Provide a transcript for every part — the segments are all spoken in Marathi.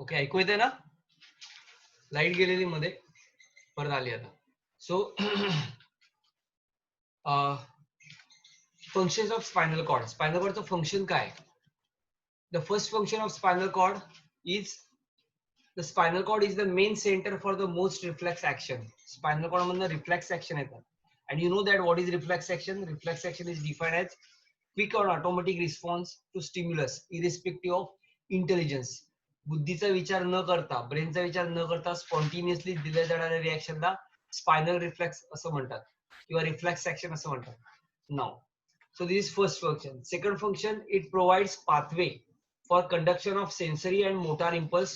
ओके, ऐकू येते ना? लाईट गेलेली मध्ये परत आली आता. So functions of spinal cord. Spinal कॉर्डचं फंक्शन काय? The first function of spinal cord is the spinal cord is the main center for the most reflex action. Spinal cord मधनं reflex action येतात. And you know that what is reflex action? Reflex action is defined as quick or automatic response to stimulus irrespective of intelligence. बुद्धीचा विचार न करता, ब्रेनचा विचार न करता स्पॉन्टिनियसली दिल्या जाणाऱ्या रिॲक्शनला स्पायनल रिफ्लेक्स असं म्हणतात किंवा रिफ्लेक्स ऍक्शन असं म्हणतात. नाव so this is first function. Second function, it provides pathway for conduction of sensory and motor impulse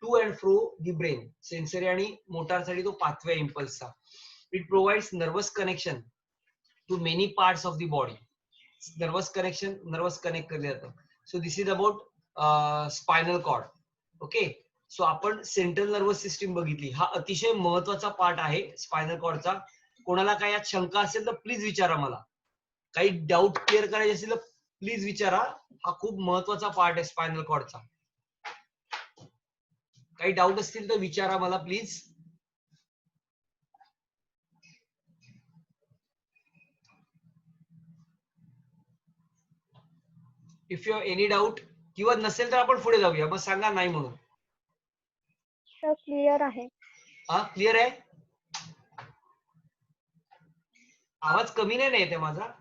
to and fro the brain. Sensory आणि motor साठी तो pathway impulse चा. It provides nervous connection to many parts of the body. Nervous connection, nervous connect केलं जातं. So this is about spinal cord. Okay. So आपण सेंट्रल नर्वस सिस्टीम बघितली. हा अतिशय महत्वाचा पार्ट आहे स्पायनल कॉर्डचा. कोणाला काही यात शंका असेल तर प्लीज विचारा मला. काही डाऊट क्लिअर करायचे असेल तर प्लीज विचारा. हा खूप महत्वाचा पार्ट आहे स्पायनल कॉर्डचा. काही डाऊट असतील तर विचारा मला please. If you have any doubt किंवा नसेल तर आपण पुढे जाऊया. मग सांगा नाही म्हणून. क्लिअर आहे. हा क्लिअर आहे. आवाज कमी नाही येते माझा.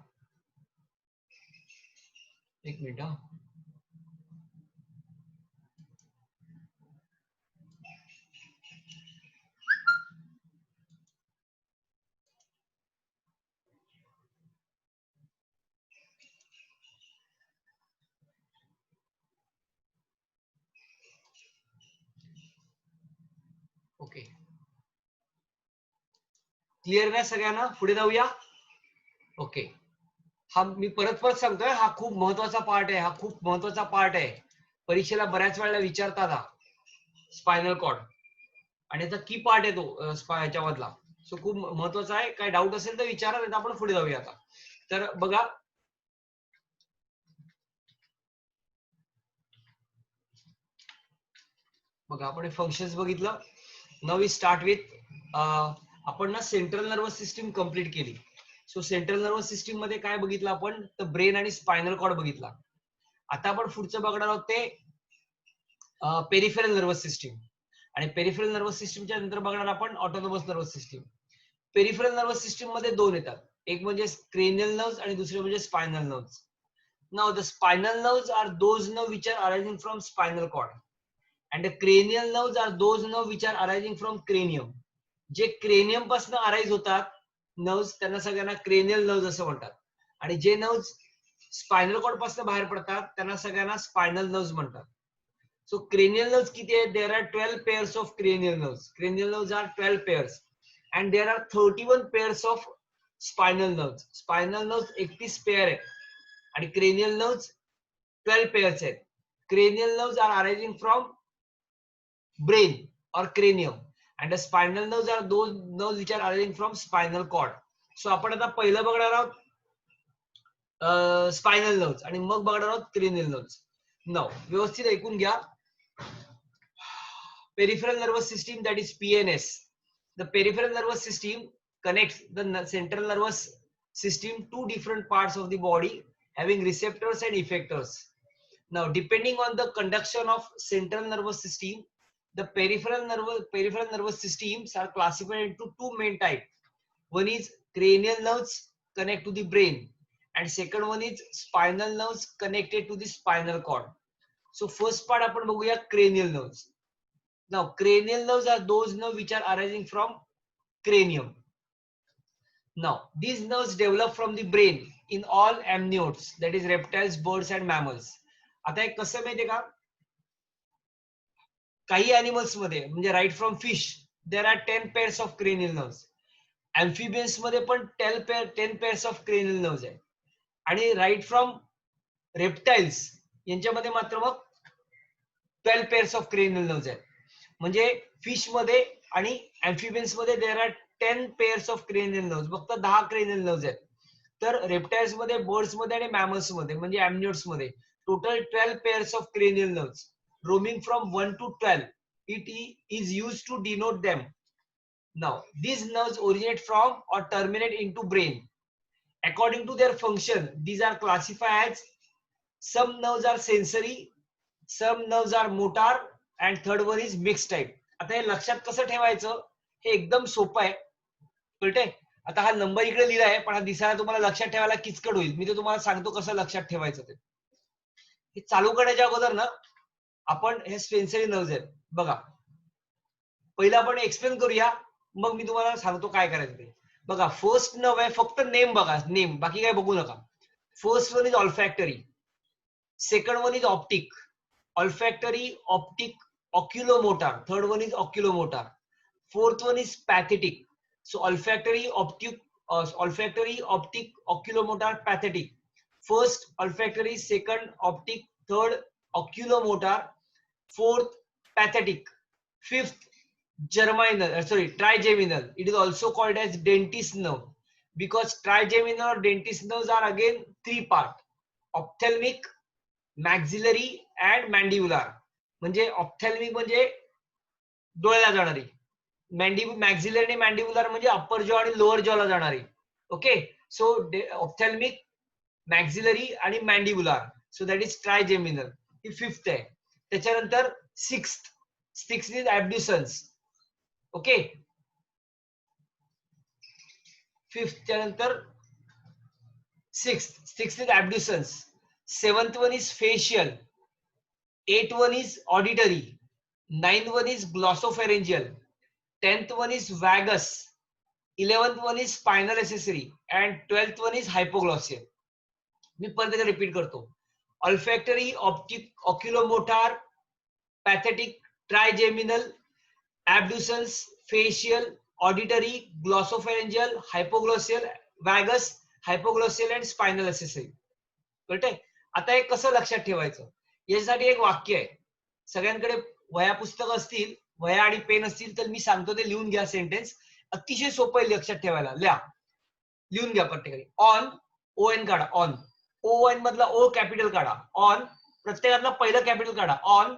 एक मिनिट. हा ओके. क्लिअर नाही सगळ्यांना? पुढे जाऊया. ओके. हा मी परत सांगतोय, हा खूप महत्वाचा पार्ट आहे. हा खूप महत्वाचा पार्ट आहे. परीक्षेला बऱ्याच वेळेला विचारतात हा स्पायनल कॉर्ड आणि याचा की पार्ट आहे तो ह्याच्या मधला. सो खूप महत्वाचा आहे. काही डाऊट असेल तर विचारा, नाही तर आपण पुढे जाऊया आता. तर बघा, आपण फंक्शन्स बघितलं. नाउ वी स्टार्ट विथ आपण ना सेंट्रल नर्वस सिस्टीम कंप्लीट केली. सो सेंट्रल नर्वस सिस्टीम मध्ये काय बघितलं आपण? तर ब्रेन आणि स्पायनल कॉर्ड बघितला. आता आपण पुढचं बघणार आहोत ते पेरिफेरल नर्वस सिस्टीम. आणि पेरिफेरल नर्वस सिस्टीमच्या नंतर बघणार आपण autonomous nervous system. Peripheral nervous system मध्ये दोन येतात. एक म्हणजे क्रेनियल नर्व्स आणि दुसरे म्हणजे spinal nerves. Now the spinal nerves are those nerves which are arising from spinal cord and the cranial nerves are those nerves which are arising from cranium. जे क्रेनियम पासून अराइज होतात नर्व्स त्यांना सगळ्यांना क्रेनियल नर्व्स असं म्हणतात. आणि जे नर्व्स स्पायनल कॉर्ड पासून बाहेर पडतात त्यांना सगळ्यांना स्पायनल नर्व्स म्हणतात. सो क्रेनियल नर्व्स किती आहेत? There are 12 pairs of cranial nerves. Cranial nerves are 12 pairs and there are 31 pairs of spinal nerves. Spinal nerves 31 pair आहेत आणि क्रेनियल नर्व्स 12 पेअर्स आहेत. Cranial nerves are arising from brain or cranium and the spinal nerves are those nerves which are arising from spinal cord. So आपण आता पहिलं बघणार आहोत स्पायनल नर्व्स आणि मग बघणार आहोत क्रेनियल नर्व्स. नाउ व्यवस्थित ऐकून घ्या. Peripheral nervous system, that is PNS. The peripheral nervous system connects the central nervous system to different parts of the body having receptors and effectors. Now depending on the conduction of central nervous system, the peripheral nervous systems are classified into two main types. One is cranial nerves connect to the brain and second one is spinal nerves connected to the spinal cord. So first part आपण बघूया cranial nerves. Now cranial nerves are those nerves which are arising from cranium. Now these nerves develop from the brain in all amniotes, that is reptiles, birds and mammals. आता एक कसं माहितीये का, काही अॅनिमल्स मध्ये म्हणजे right from fish there are 10 pairs of cranial nerves. Amphibians मध्ये पण 10 पेअर्स ऑफ क्रेनियल नर्व्स आहे. आणि राईट फ्रॉम रेप्टाइल्स यांच्यामध्ये मात्र मग 12 पेअर्स ऑफ क्रेनियल नर्व्स आहेत. म्हणजे फिश मध्ये आणि अॅम्फिबियन्स मध्ये देर are 10 pairs of cranial nerves. फक्त 10 क्रेनियल नर्व्स आहेत. तर रेप्टाइल्स मध्ये, बर्ड्स मध्ये आणि मॅमल्स मध्ये म्हणजे अॅम्नियोट्स मध्ये total 12 pairs of cranial nerves. roaming from 1 to 12. It is used to denote them. Now, these nerves originate from or terminate into brain. According to their function, these are classified as some nerves are sensory, some nerves are motor, and third one is mixed type. आता हे लक्षात कसं ठेवायचं हे एकदम सोपं आहे. कळतंय? आता हा नंबर इकडे लिहिला आहे पण हा दिसायला तुम्हाला लक्षात ठेवायला किचकट होईल. मी ते तुम्हाला सांगतो कसं लक्षात ठेवायचं ते. हे चालू करण्याच्या अगोदर ना आपण हे सेन्सरी नर्व्स आहेत बघा. पहिलं आपण एक्सप्लेन करूया मग मी तुम्हाला सांगतो काय करायचं ते. बघा फर्स्ट नर्व आहे, फक्त नेम बघा, नेम, बाकी काय बघू नका. First one is olfactory, second one is optic, olfactory, optic, oculomotor. Third one is oculomotor. Fourth one is pathetic. So olfactory, optic, oculomotor, pathetic. First olfactory, second optic, third oculomotor, fourth pathetic, fifth trigeminal. It is also called as dentist nerve because trigeminal or dentist nerves are again three part: ophthalmic, maxillary and mandibular. म्हणजे ऑप्थॅल्मिक म्हणजे डोळ्याला जाणारी, मॅक्झिलरी आणि मॅन्डिब्युलर म्हणजे अप्पर जॉ आणि लोअर जॉला जाणारी. ओके, सो ऑप्थॅल्मिक, मॅक्झिलरी आणि mandibular. So that is trigeminal. ही फिफ्थ आहे. त्याच्यानंतर sixth is abducens. Okay, fifth त्यानंतर sixth is abducens. Seventh one is facial, eighth one is auditory, ninth one is glossopharyngeal, 10th one is vagus, 11th one is spinal accessory, and 12th one is hypoglossal. मी परत एकदा रिपीट करतो. olfactory, optic, oculomotor, pathetic, trigeminal, abducens, facial, auditory, glossopharyngeal, hypoglossal, vagus, hypoglossal and spinal accessory. कळतंय? आता हे कसं लक्षात ठेवायचं यासाठी एक वाक्य आहे. सगळ्यांकडे वह्या पुस्तक असतील, वह्या आणि पेन असतील तर मी सांगतो ते लिहून घ्या. सेंटेन्स अतिशय सोपं आहे लक्षात ठेवायला. लिहून घ्या प्रत्येकाने. ऑन, ओ एन काढा. ऑन, ओ एन मधला ओ कॅपिटल काढा. ऑन, प्रत्येकातला पहिलं कॅपिटल काढा. ऑन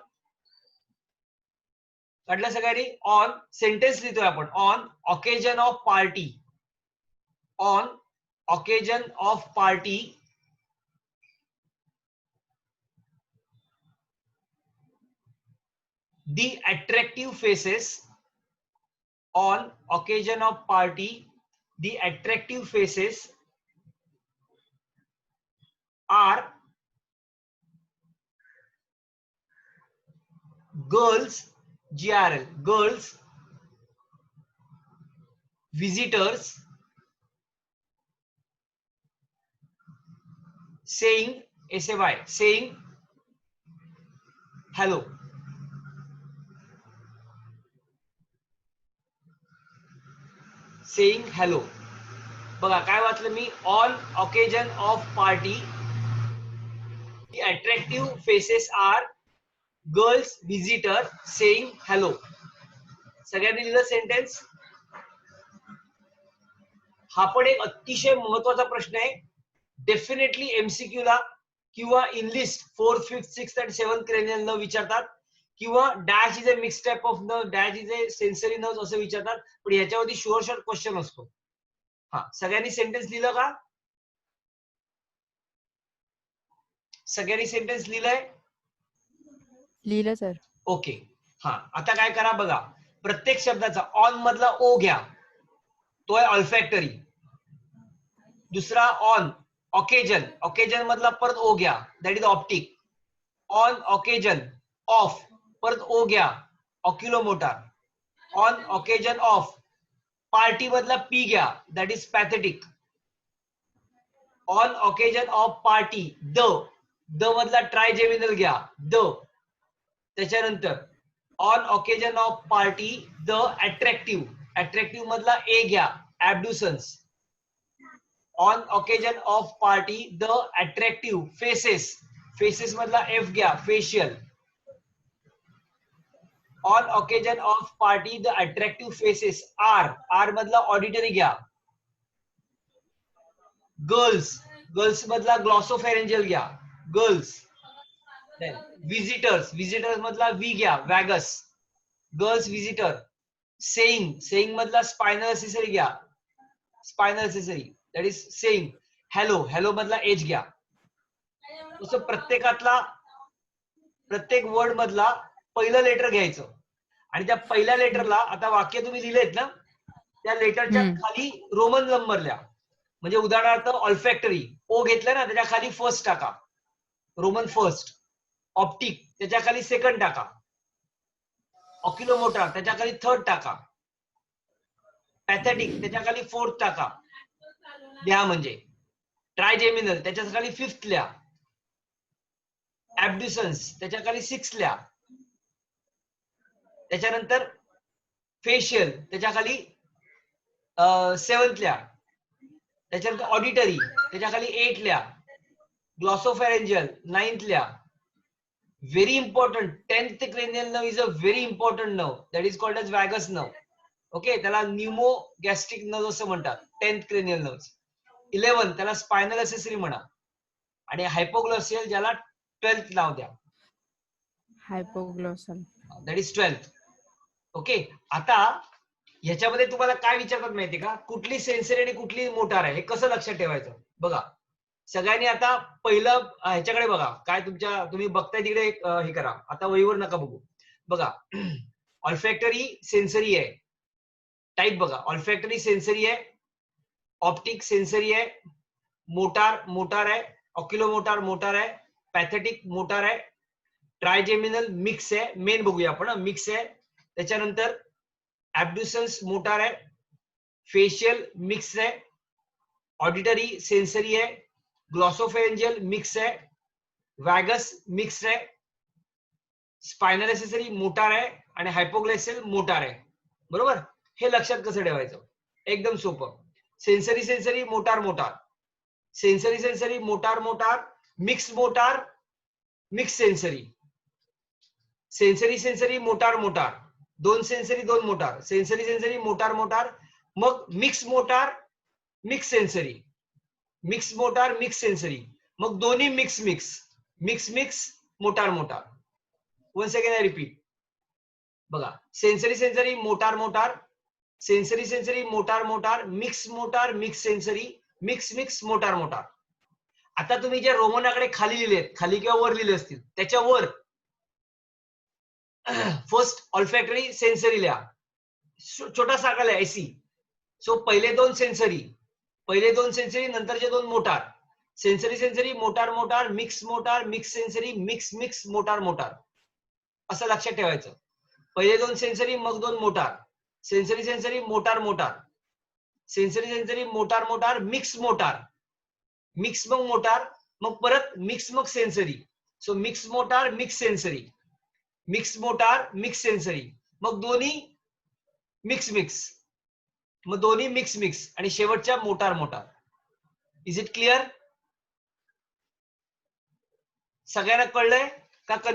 काढलं सगळ्यांनी. ऑन सेंटेन्स लिहितोय आपण. On occasion of party, on occasion of party the attractive faces, on occasion of party the attractive faces are girls, GRL, girls, visitors, saying, SAY, saying hello. Saying hello. बघा काय वाचलं मी. On occasion of party the attractive faces are girls visitor saying hello. सगळ्यांनी लिहिलं सेंटेन्स. हा पण एक अतिशय महत्वाचा प्रश्न आहे. डेफिनेटली एमसीक्यू ला किंवा enlist 4th, 5th, 6th and 7th cranial nerve विचारतात किंवा dash is a mix type of nerve, dash is a sensory nerve असं विचारतात. पण याच्यावरती शुअर शॉर्ट क्वेश्चन असतो. हा, सगळ्यांनी सेंटेन्स लिहिलं का? सगळ्यांनी सेंटेन्स लिहिलंय? लिहिलं सर. ओके. हा, आता काय करा बघा. प्रत्येक शब्दाचा ऑन मधला ओ घ्या, तो आहे ऑल्फॅक्टरी. दुसरा ऑन ऑकेजन, ऑकेजन मधला परत ओ घ्या, that is optic. On occasion of परत ओ घ्या, oculomotor. On occasion of party मधला पी घ्या, that is pathetic. On occasion of party the मधला ट्रायजेमिनल घ्या, द. त्याच्यानंतर on occasion of party the attractive, attractive मधला ए घ्या, abducens. On occasion of party the attractive faces, faces मधला एफ घ्या, facial. On occasion of party the attractive faces are मधला ऑडिटरी घ्या. गर्ल्स, गर्ल्स मधला ग्लॉसोफेरेंजियल घ्या, गर्ल्स. विजिटर्स, विजिटर्स मधला वी घ्या, वॅगस. Girls visitor. सेईंग मधला स्पायनल एक्सेसरी घ्या, spinal accessory, that is saying. Hello मधला एच घ्या. तसं प्रत्येक वर्ड मधला पहिलं लेटर घ्यायचं आणि त्या पहिल्या लेटरला, आता वाक्य तुम्ही लिहिलेत ना, त्या लेटरच्या खाली रोमन नंबर लिहा. म्हणजे उदाहरणार्थ ऑल्फॅक्टरी, ओ घेतलं ना, त्याच्या खाली फर्स्ट टाका, रोमन फर्स्ट. ऑप्टिक, त्याच्या खाली सेकंड टाका. ऑक्युलोमोटर, त्याच्या खाली थर्ड टाका. पॅथेटिक, त्याच्या खाली फोर्थ टाका, लिहा म्हणजे. ट्रायजेमिनल, त्याच्या खाली फिफ्थ लिहा. ऍब्ड्युसन्स, त्याच्या खाली सिक्स लिहा. त्याच्यानंतर फेशियल, त्याच्या खाली सेवन्थ लिहा. त्याच्यानंतर ऑडिटरी, त्याच्या खाली 8 लिहा. ग्लॉसोफॅरेंजियल 9th लिहा. Very important, 10th cranial nerve is a very important nerve, that is called as vagus nerve. Okay, त्याला न्यूमो गॅस्ट्रिक नर्व असं म्हणतात, 10th क्रेनियल नर्व. 11 त्याला स्पायनल एक्सेसरी म्हणा. आणि हायपोग्लॉसियल, ज्याला 12th नाव द्या, hypoglossal, that is 12th. Okay, आता ह्याच्यामध्ये तुम्हाला काय विचारतात माहितीये का, कुठली सेन्सरी आणि कुठली मोटार आहे, हे कसं लक्षात ठेवायचं. बघा, सगळ्यांनी आता पहिलं ह्याच्याकडे बघा, काय तुम्ही बघताय तिकडे हे करा, आता वहीवर नका बघू. बघा, ऑल्फॅक्टरी सेन्सरी आहे, टाईप बघा, ऑल्फॅक्टरी सेन्सरी आहे, ऑप्टिक सेन्सरी आहे, मोटार आहे, ऑक्युलोमोटार मोटार आहे, पॅथेटिक मोटार आहे, ट्रायजेमिनल मिक्स आहे, मेन बघूया आपण, मिक्स आहे. त्याच्यानंतर ऍब्ड्युसन्स मोटार आहे, फेशियल मिक्स आहे, ऑडिटरी सेन्सरी आहे, ग्लॉसोफेरेंजियल मिक्स आहे, वॅगस मिक्स आहे, स्पायनल एक्सेसरी मोटार आहे आणि हायपोग्लायसियल मोटार आहे. बरोबर, हे लक्षात कसं ठेवायचं, एकदम सोपं. Sensory motor, sensory motor, mix sensory, sensory motor, दोन सेन्सरी दोन मोटार, सेन्सरी मोटार, मग mix motor mix sensory, mix motor mix sensory, मग दोन्ही mix motor. One second, I repeat. बघा, sensory motor, sensory motor, mix sensory, mix motor. आता तुम्ही जे रोमनाकडे खाली लिहिलेत, खाली किंवा वर लिहिले असतील, त्याच्यावर फर्स्ट ऑल्फॅक्टरी सेन्सरी लिहा, छोटा सारखा लिहा, एसी. सो पहिले दोन सेन्सरी, नंतरचे दोन motor. Sensory motor, mix sensory, mix motor. असं लक्षात ठेवायचं. पहिले दोन सेन्सरी, मग दोन motor. Sensory motor, sensory motor, mix मग मोटार, मग परत मिक्स मग sensory. So mix motor mix sensory, mix motor mix sensory, मग दोन्ही मिक्स, मग दोन्ही मिक्स आणि शेवटच्या मोटार. Is it clear? सगळ्यांना कळलंय का?